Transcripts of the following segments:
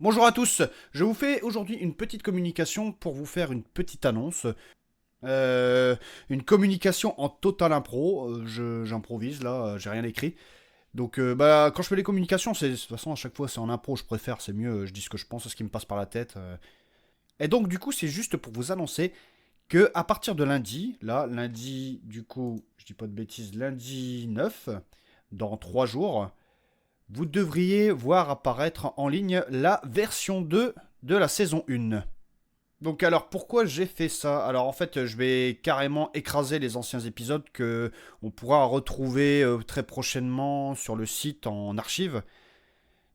Bonjour à tous, je vous fais aujourd'hui une petite communication pour vous faire une petite annonce. Une communication en total impro, j'improvise là, j'ai rien écrit. Donc quand je fais les communications, de toute façon à chaque fois c'est en impro, je préfère, c'est mieux, je dis ce que je pense, ce qui me passe par la tête. Et donc du coup c'est juste pour vous annoncer que à partir de lundi, là, lundi du coup, je dis pas de bêtises, lundi 9, dans 3 jours, vous devriez voir apparaître en ligne la version 2 de la saison 1. Donc alors pourquoi j'ai fait ça? Alors en fait je vais carrément écraser les anciens épisodes que on pourra retrouver très prochainement sur le site en archive.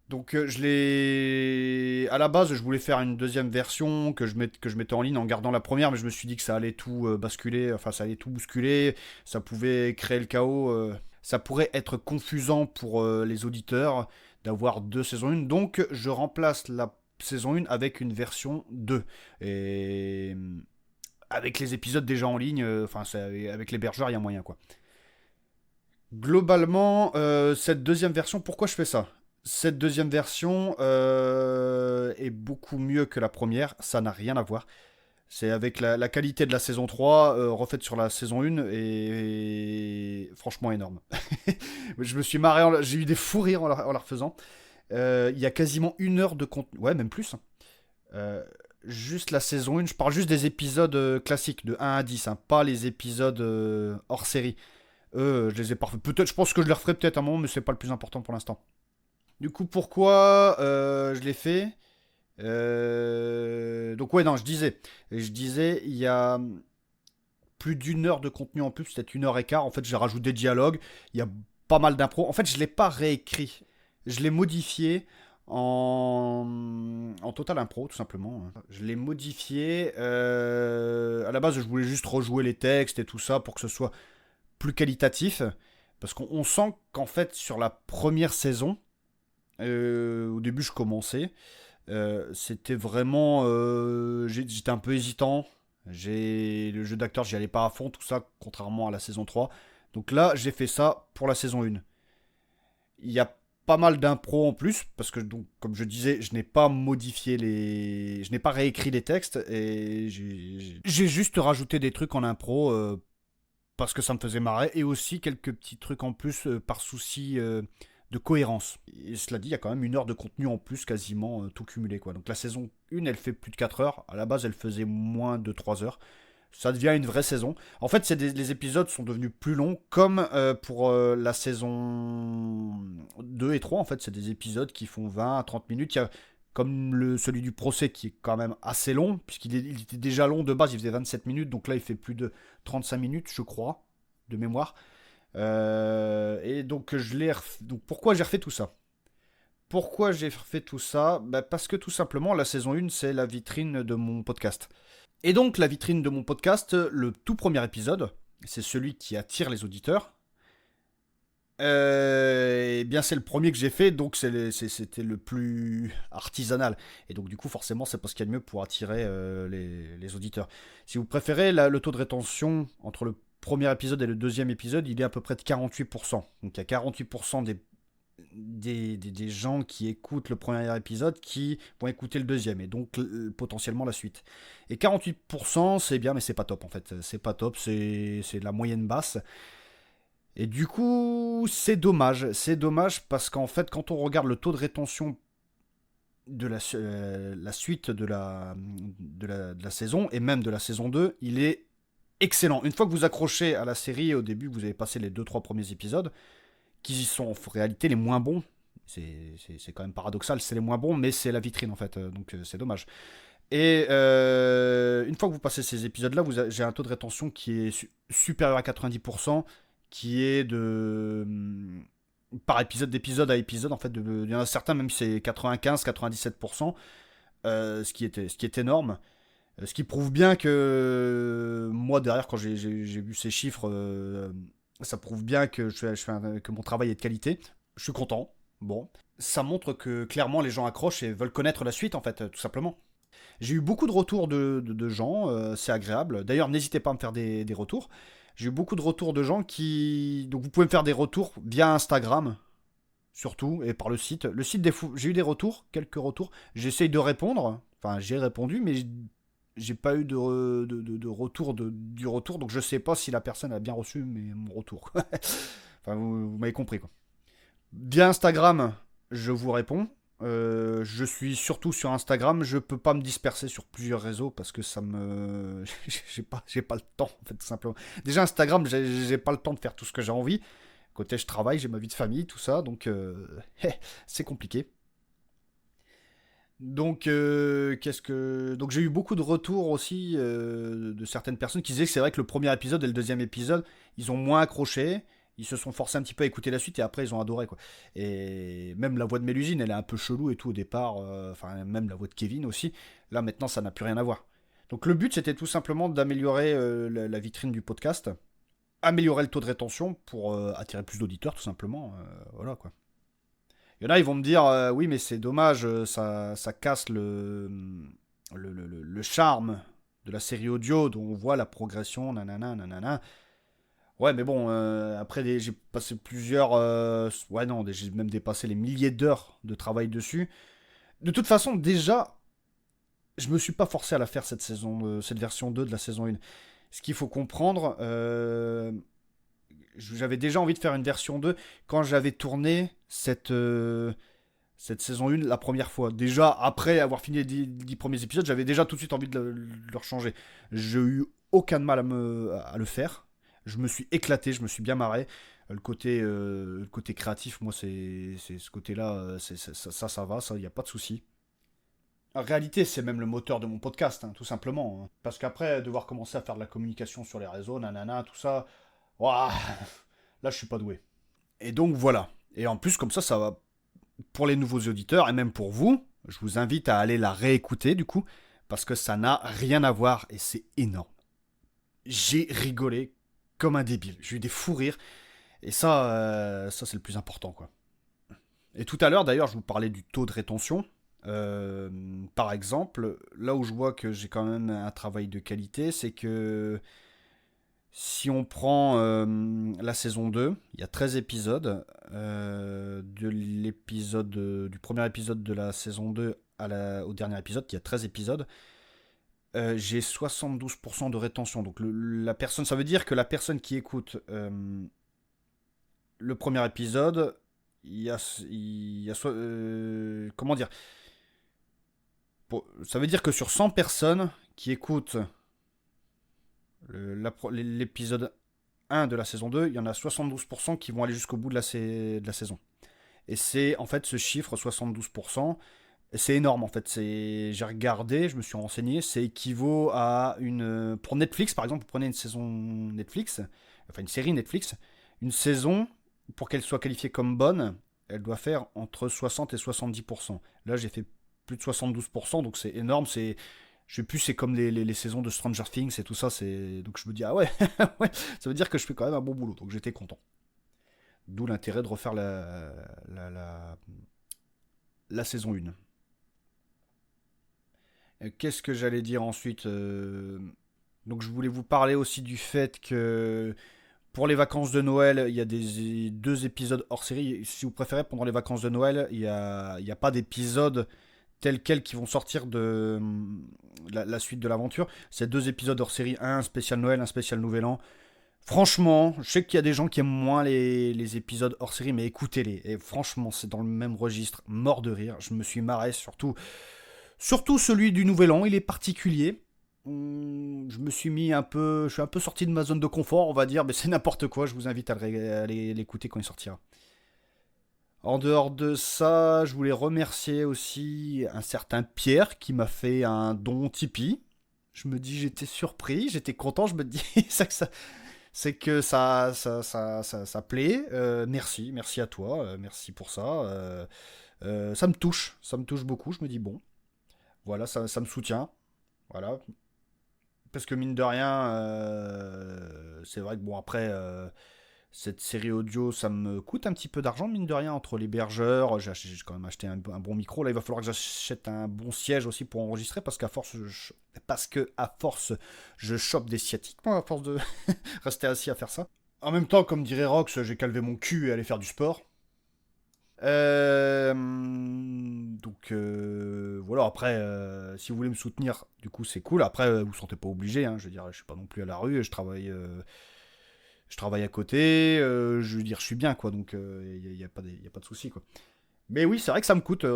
Donc je l'ai... À la base je voulais faire une deuxième version que je mettais en ligne en gardant la première, mais je me suis dit que ça allait tout basculer, enfin ça allait tout bousculer, ça pouvait créer le chaos, ça pourrait être confusant pour les auditeurs d'avoir deux saisons 1. Donc je remplace la saison 1 avec une version 2. Et avec les épisodes déjà en ligne, enfin avec l'hébergeur il y a moyen quoi. Globalement, cette deuxième version, pourquoi je fais ça? Cette deuxième version est beaucoup mieux que la première, ça n'a rien à voir. C'est avec la qualité de la saison 3 refaite sur la saison 1 et franchement énorme. Je me suis marré, j'ai eu des fous rires en la refaisant. Il y a quasiment 1 heure de contenu, ouais même plus, hein. Euh, Juste la saison 1, je parle juste des épisodes classiques de 1 à 10, hein, pas les épisodes hors série. Je les ai parfaits. Peut-être, je pense que je les referai peut-être un moment, mais c'est pas le plus important pour l'instant. Du coup, pourquoi je l'ai fait? Donc ouais, non, je disais, il y a plus d'1 heure de contenu en plus, peut-être 1 heure et quart. En fait, j'ai rajouté des dialogues, il y a pas mal d'impro. En fait, je l'ai pas réécrit, je l'ai modifié en total impro, tout simplement. Je l'ai modifié. À la base, je voulais juste rejouer les textes et tout ça pour que ce soit plus qualitatif. Parce qu'on sent qu'en fait, sur la première saison, au début, je commençais. C'était vraiment. J'étais un peu hésitant. Le jeu d'acteur, j'y allais pas à fond, tout ça, contrairement à la saison 3. Donc là, j'ai fait ça pour la saison 1. Il y a pas mal d'impro en plus, parce que, donc, comme je disais, je n'ai pas modifié les. Je n'ai pas réécrit les textes, et j'ai juste rajouté des trucs en impro parce que ça me faisait marrer, et aussi quelques petits trucs en plus par souci de cohérence. Et cela dit, il y a quand même 1 heure de contenu en plus, quasiment tout cumulé, quoi. Donc la saison 1, elle fait plus de 4 heures. À la base, elle faisait moins de 3 heures. Ça devient une vraie saison. En fait, les épisodes sont devenus plus longs, comme pour la saison 2 et 3. En fait, c'est des épisodes qui font 20 à 30 minutes. Il y a comme celui du procès qui est quand même assez long, il était déjà long de base, il faisait 27 minutes, donc là il fait plus de 35 minutes, je crois, de mémoire. Et donc donc pourquoi j'ai refait tout ça? Pourquoi j'ai refait tout ça? Bah, parce que tout simplement la saison 1 c'est la vitrine de mon podcast. Et donc la vitrine de mon podcast, le tout premier épisode, c'est celui qui attire les auditeurs. Eh bien c'est le premier que j'ai fait, donc c'était le plus artisanal. Et donc du coup forcément c'est pas ce qu'il y a de mieux pour attirer les auditeurs. Si vous préférez, le taux de rétention entre le premier épisode et le deuxième épisode, il est à peu près de 48%. Donc il y a 48% des gens qui écoutent le premier épisode qui vont écouter le deuxième, et donc potentiellement la suite. Et 48% c'est bien, mais c'est pas top en fait. C'est pas top, c'est la moyenne basse. Et du coup, c'est dommage. C'est dommage parce qu'en fait, quand on regarde le taux de rétention de la suite de la saison, et même de la saison 2, il est excellent. Une fois que vous accrochez à la série, au début, vous avez passé les deux trois premiers épisodes, qui sont en réalité les moins bons. C'est quand même paradoxal, c'est les moins bons, mais c'est la vitrine en fait, donc c'est dommage. Et une fois que vous passez ces épisodes-là, j'ai un taux de rétention qui est supérieur à 90%, qui est de par épisode à épisode en fait. Il y en a certains même c'est 95-97%, ce qui est énorme. Ce qui prouve bien que moi derrière quand j'ai vu ces chiffres, ça prouve bien que que mon travail est de qualité. Je suis content. Bon, ça montre que clairement les gens accrochent et veulent connaître la suite en fait, tout simplement. J'ai eu beaucoup de retours de gens, c'est agréable. D'ailleurs, n'hésitez pas à me faire des retours. J'ai eu beaucoup de retours de gens qui... Donc vous pouvez me faire des retours via Instagram, surtout, et par le site. Le site, j'ai eu des retours, quelques retours. J'essaye de répondre. Enfin, j'ai répondu, mais j'ai pas eu de retour du retour, donc je sais pas si la personne a bien reçu mon retour. Enfin, vous m'avez compris, quoi. Via Instagram, je vous réponds. Je suis surtout sur Instagram. Je peux pas me disperser sur plusieurs réseaux parce que ça me. J'ai pas le temps, en fait, tout simplement. Déjà, Instagram, j'ai pas le temps de faire tout ce que j'ai envie. Côté, je travaille, j'ai ma vie de famille, tout ça, donc c'est compliqué. Donc, donc j'ai eu beaucoup de retours aussi de certaines personnes qui disaient que c'est vrai que le premier épisode et le deuxième épisode, ils ont moins accroché. Ils se sont forcés un petit peu à écouter la suite et après ils ont adoré, quoi. Et même la voix de Mélusine, elle est un peu chelou et tout au départ. Enfin, même la voix de Kevin aussi. Là maintenant, ça n'a plus rien à voir. Donc le but, c'était tout simplement d'améliorer la vitrine du podcast, améliorer le taux de rétention pour attirer plus d'auditeurs, tout simplement. Voilà, quoi. Il y en a, ils vont me dire, oui, mais c'est dommage, ça casse le charme de la série audio dont on voit la progression, nanana, nanana. Ouais, mais bon, après, j'ai passé plusieurs. Ouais, non, j'ai même dépassé les milliers d'heures de travail dessus. De toute façon, déjà, je me suis pas forcé à la faire cette saison, cette version 2 de la saison 1. Ce qu'il faut comprendre, j'avais déjà envie de faire une version 2 quand j'avais tourné cette saison 1 la première fois. Déjà, après avoir fini les 10 premiers épisodes, j'avais déjà tout de suite envie de le changer. J'ai eu aucun mal à le faire. Je me suis éclaté, je me suis bien marré. Le côté créatif, moi, c'est ce côté-là, ça va, ça, il n'y a pas de souci. En réalité, c'est même le moteur de mon podcast, hein, tout simplement, hein. Parce qu'après, devoir commencer à faire de la communication sur les réseaux, nanana, tout ça, ouah, là, je suis pas doué. Et donc, voilà. Et en plus, comme ça va pour les nouveaux auditeurs et même pour vous, je vous invite à aller la réécouter du coup, parce que ça n'a rien à voir et c'est énorme. J'ai rigolé comme un débile, j'ai eu des fous rires et ça c'est le plus important, quoi. Et tout à l'heure d'ailleurs, je vous parlais du taux de rétention. Par exemple, là où je vois que j'ai quand même un travail de qualité, c'est que si on prend la saison 2, il y a 13 épisodes. Du premier épisode de la saison 2 au dernier épisode, il y a 13 épisodes. J'ai 72% de rétention. Donc la personne, ça veut dire que la personne qui écoute le premier épisode, comment dire, ça veut dire que sur 100 personnes qui écoutent l'épisode 1 de la saison 2, il y en a 72% qui vont aller jusqu'au bout de la saison. Et c'est en fait ce chiffre, 72%, c'est énorme en fait. J'ai regardé, je me suis renseigné, c'est équivaut à une. Pour Netflix par exemple, vous prenez une saison Netflix, enfin une série Netflix, une saison, pour qu'elle soit qualifiée comme bonne, elle doit faire entre 60 et 70%. Là j'ai fait plus de 72%, donc c'est énorme, je sais plus, c'est comme les saisons de Stranger Things et tout ça. Donc je me dis, ah ouais, ouais, ça veut dire que je fais quand même un bon boulot. Donc j'étais content. D'où l'intérêt de refaire la saison 1. Qu'est-ce que j'allais dire ensuite Donc je voulais vous parler aussi du fait que pour les vacances de Noël, il y a des 2 épisodes hors série. Si vous préférez, pendant les vacances de Noël, il y a pas d'épisodes tels quels qui vont sortir de la suite de l'aventure. C'est 2 épisodes hors série, un spécial Noël, un spécial Nouvel An. Franchement, je sais qu'il y a des gens qui aiment moins les épisodes hors série, mais écoutez-les. Et franchement, c'est dans le même registre, mort de rire. Je me suis marré, surtout celui du Nouvel An, il est particulier. Je me suis mis un peu, je suis un peu sorti de ma zone de confort, on va dire, mais c'est n'importe quoi. Je vous invite à aller l'écouter quand il sortira. En dehors de ça, je voulais remercier aussi un certain Pierre qui m'a fait un don Tipeee. Je me dis, j'étais surpris, j'étais content, je me dis, c'est que ça plaît. Merci à toi, merci pour ça. Ça me touche beaucoup. Je me dis, bon, voilà, ça me soutient. Voilà. Parce que mine de rien, c'est vrai que bon, après, cette série audio, ça me coûte un petit peu d'argent, mine de rien, entre l'hébergeur. J'ai quand même acheté un bon micro. Là, il va falloir que j'achète un bon siège aussi pour enregistrer, parce qu'à force, je chope des sciatiques, moi, à force de rester assis à faire ça. En même temps, comme dirait Rox, j'ai calvé mon cul et aller faire du sport. Voilà, après, si vous voulez me soutenir, du coup, c'est cool. Après, vous ne sentez pas obligé, hein, je veux dire, je suis pas non plus à la rue, je travaille à côté, je veux dire, je suis bien, quoi, donc il n'y a, y a pas de souci, quoi. Mais oui, c'est vrai que ça me coûte,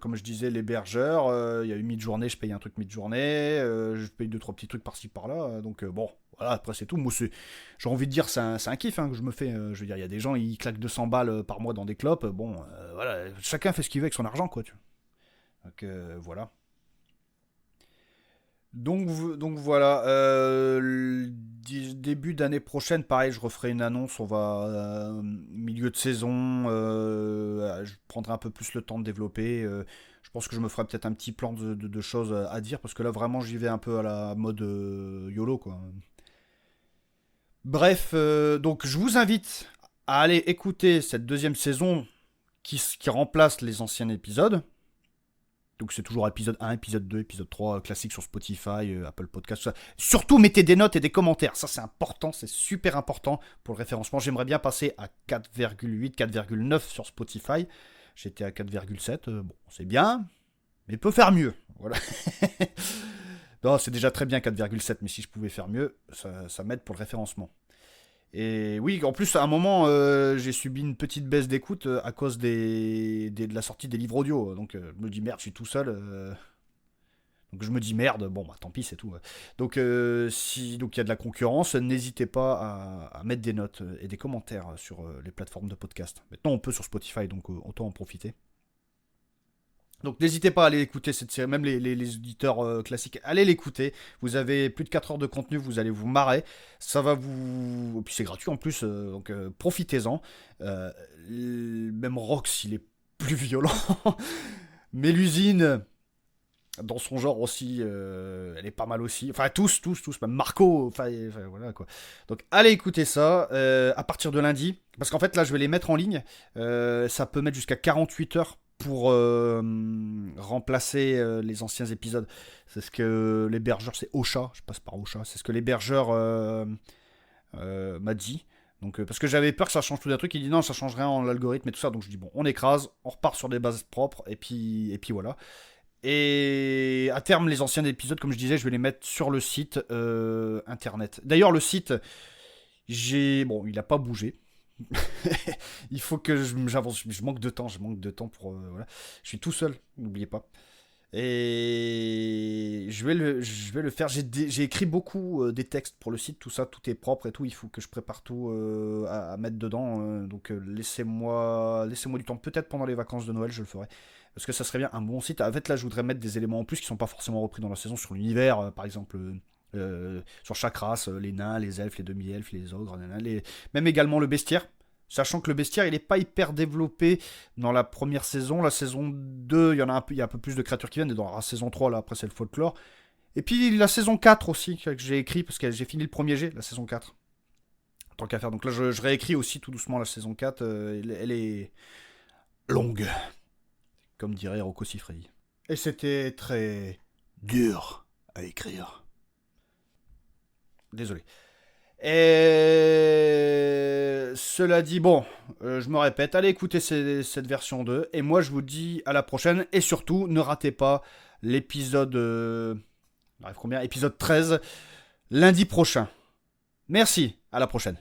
comme je disais, l'hébergeur, il y a une mi-journée, je paye un truc mi-journée, je paye deux, trois petits trucs par-ci, par-là, donc bon, voilà, après c'est tout. Moi, j'ai envie de dire, c'est un kiff hein, que je me fais, je veux dire, il y a des gens, ils claquent 200 balles par mois dans des clopes, bon, voilà, chacun fait ce qu'il veut avec son argent, quoi, tu vois. Donc voilà. Donc voilà, début d'année prochaine, pareil, je referai une annonce, on va milieu de saison, je prendrai un peu plus le temps de développer, je pense que je me ferai peut-être un petit plan de choses à dire, parce que là vraiment j'y vais un peu à la mode YOLO quoi. Bref, donc je vous invite à aller écouter cette deuxième saison qui remplace les anciens épisodes. Donc c'est toujours épisode 1, épisode 2, épisode 3, classique sur Spotify, Apple Podcast, tout ça. Surtout mettez des notes et des commentaires, ça c'est important, c'est super important pour le référencement. J'aimerais bien passer à 4,8, 4,9 sur Spotify. J'étais à 4,7, bon c'est bien, mais peut faire mieux. Voilà. Non, c'est déjà très bien 4,7, mais si je pouvais faire mieux, ça m'aide pour le référencement. Et oui, en plus, à un moment, j'ai subi une petite baisse d'écoute à cause de la sortie des livres audio. Donc, je me dis merde, je suis tout seul. Donc, je me dis merde, bon, bah tant pis, c'est tout. Donc, si donc il y a de la concurrence, n'hésitez pas à mettre des notes et des commentaires sur les plateformes de podcast. Maintenant, on peut sur Spotify, donc autant en profiter. Donc n'hésitez pas à aller écouter cette série, même les auditeurs classiques, allez l'écouter. Vous avez plus de 4 heures de contenu, vous allez vous marrer. Ça va vous... Et puis c'est gratuit en plus, donc profitez-en. Même Rox, il est plus violent. Mais l'usine, dans son genre aussi, elle est pas mal aussi. Enfin tous, même Marco, enfin, voilà quoi. Donc allez écouter ça à partir de lundi. Parce qu'en fait là je vais les mettre en ligne. Ça peut mettre jusqu'à 48 heures pour remplacer les anciens épisodes. C'est ce que l'hébergeur, c'est Ocha, je passe par Ocha, c'est ce que l'hébergeur m'a dit. Donc, parce que j'avais peur que ça change tout d'un truc, il dit non, ça change rien en l'algorithme et tout ça. Donc je dis bon, on écrase, on repart sur des bases propres, et puis voilà. Et à terme, les anciens épisodes, comme je disais, je vais les mettre sur le site internet. D'ailleurs, le site, bon, il n'a pas bougé. Il faut que j'avance. Je manque de temps. Je manque de temps pour. Voilà. Je suis tout seul. N'oubliez pas. Et je vais le faire. J'ai écrit beaucoup des textes pour le site. Tout ça, tout est propre et tout. Il faut que je prépare tout à mettre dedans. Donc laissez-moi du temps. Peut-être pendant les vacances de Noël, je le ferai. Parce que ça serait bien un bon site. En fait, là, je voudrais mettre des éléments en plus qui sont pas forcément repris dans la saison sur l'univers. Par exemple. Sur chaque race, les nains, les elfes, les demi-elfes, les ogres, même également le bestiaire. Sachant que le bestiaire, il n'est pas hyper développé dans la première saison. La saison 2, il y a un peu plus de créatures qui viennent. Et dans la saison 3, là, après, c'est le folklore. Et puis la saison 4 aussi, que j'ai écrit, parce que j'ai fini le premier jet, la saison 4. Tant qu'à faire. Donc là, je réécris aussi tout doucement la saison 4. Elle est longue, comme dirait Rocco Siffredi. Et c'était très dur à écrire. Désolé. Et cela dit, bon, je me répète, allez écouter cette version 2. Et moi, je vous dis à la prochaine. Et surtout, ne ratez pas l'épisode... Épisode 13, lundi prochain. Merci, à la prochaine.